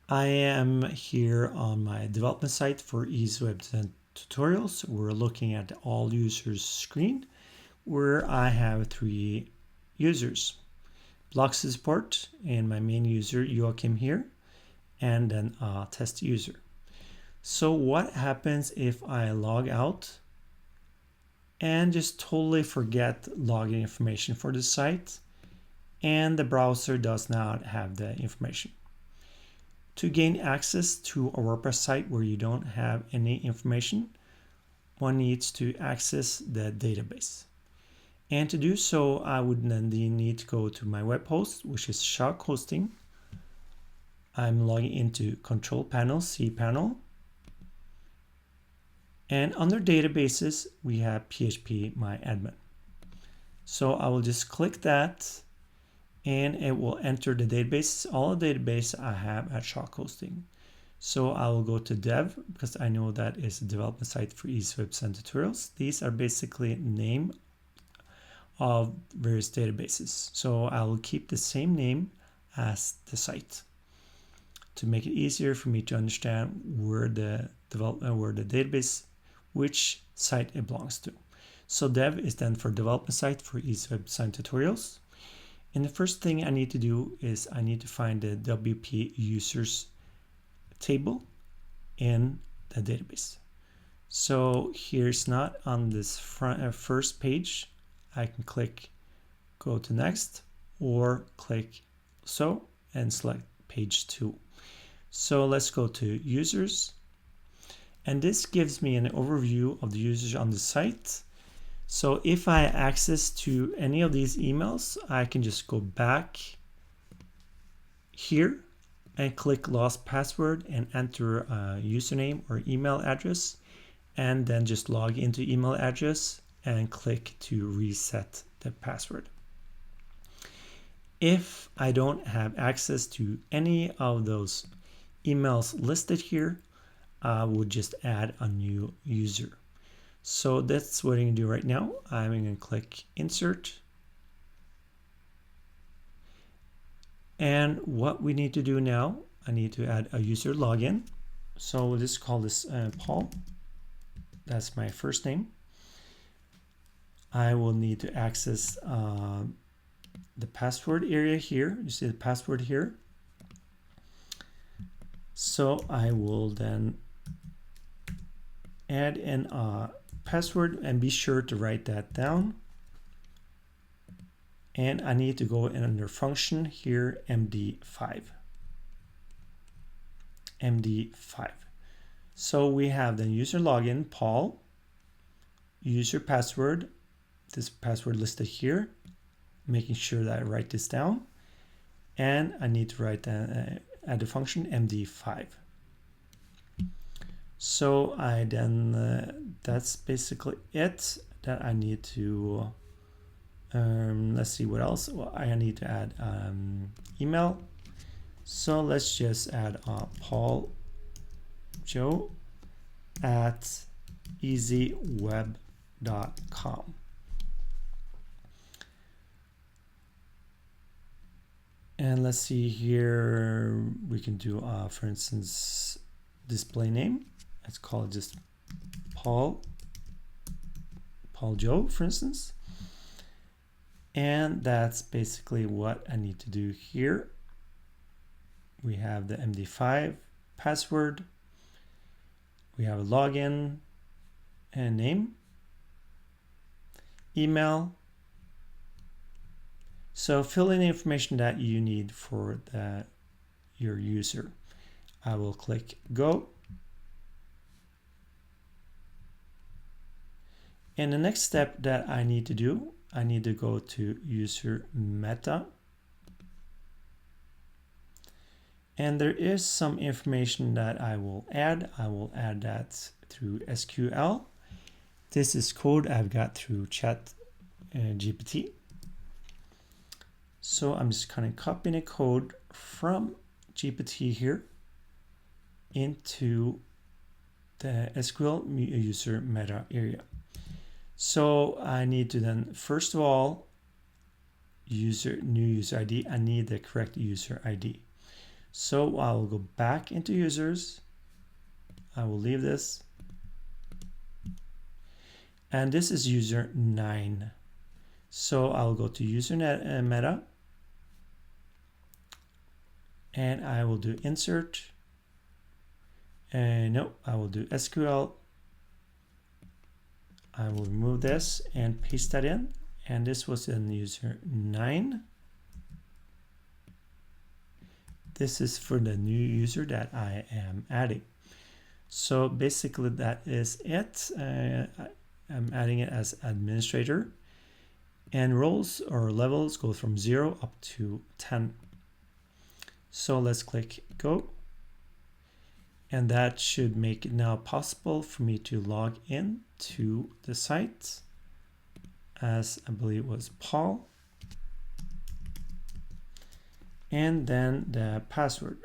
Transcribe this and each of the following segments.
I am here on my development site for Ease Web Design Tutorials. We're looking at the all users screen where I have 3 users. Block support and my main user Joachim here, and then a test user. So what happens if I log out and just totally forget login information for the site and the browser does not have the information? To gain access to a WordPress site where you don't have any information, one needs to access the database. And to do so, I would then need to go to my web host, which is Shark Hosting. I'm logging into Control Panel, cPanel. And under databases, we have phpMyAdmin. So I will just click that and it will enter the database, all the database I have at Shark Hosting. So I will go to dev because I know that is a development site for Ease Web Design Tutorials. These are basically name of various databases. So I will keep the same name as the site to make it easier for me to understand where the database, which site it belongs to. So dev is then for development site for Ease Web Design Tutorials. And the first thing I need to do is I need to find the WP users table in the database. So here's not on this first page. I can click go to next or click so and select page 2. So let's go to users. And this gives me an overview of the users on the site. So if I have access to any of these emails, I can just go back here and click lost password and enter a username or email address, and then just log into email address and click to reset the password. If I don't have access to any of those emails listed here, I would just add a new user. So that's what I'm going to do right now. I'm going to click insert. And what we need to do now, I need to add a user login. So we'll just call this Paul. That's my first name. I will need to access the password area here. You see the password here. So I will then add in a password and be sure to write that down. And I need to go in under function here, MD5. MD5. So we have the user login, Paul, user password, this password listed here, making sure that I write this down. And I need to write that add the function MD5. So I then, that's basically it that I need to, let's see what else. Well, I need to add email. So let's just add Paul Joe at easyweb.com. And let's see here, we can do, for instance, display name. Let's call it just Paul Joe, for instance. And that's basically what I need to do here. We have the MD5 password. We have a login and name, email. So fill in the information that you need for your user. I will click go. And the next step that I need to do, I need to go to user meta. And there is some information that I will add. I will add that through SQL. This is code I've got through ChatGPT. So I'm just kind of copying a code from GPT here into the SQL user meta area. So I need to then, first of all, new user ID. I need the correct user ID. So I will go back into users. I will leave this. And this is user 9. So I'll go to user meta. And I will do insert. And no, I will do SQL. I will remove this and paste that in. And this was in user 9. This is for the new user that I am adding. So basically that is it. I'm adding it as administrator. And roles or levels go from 0 up to 10. So let's click go. And that should make it now possible for me to log in to the site as I believe it was Paul. And then the password.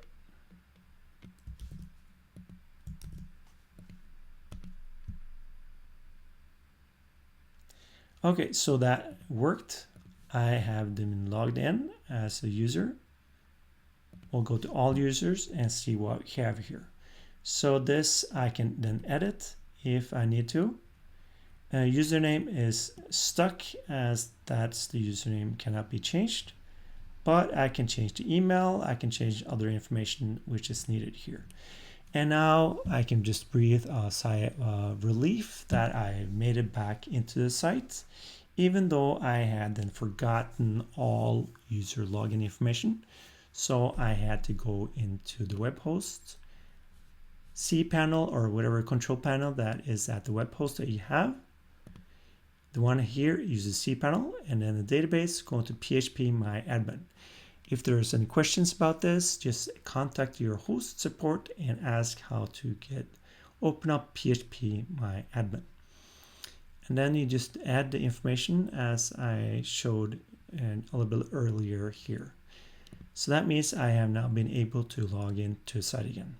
Okay, so that worked. I have been logged in as a user. We'll go to all users and see what we have here. So this I can then edit if I need to. Username is stuck as that's the username cannot be changed. But I can change the email. I can change other information which is needed here. And now I can just breathe a sigh of relief that I made it back into the site, even though I had then forgotten all user login information. So I had to go into the web host, cPanel or whatever control panel that is at the web host that you have. The one here uses cPanel, and then the database go to phpMyAdmin. If there's any questions about this, just contact your host support and ask how to open up phpMyAdmin. And then you just add the information as I showed a little bit earlier here. So that means I have now been able to log in to the site again.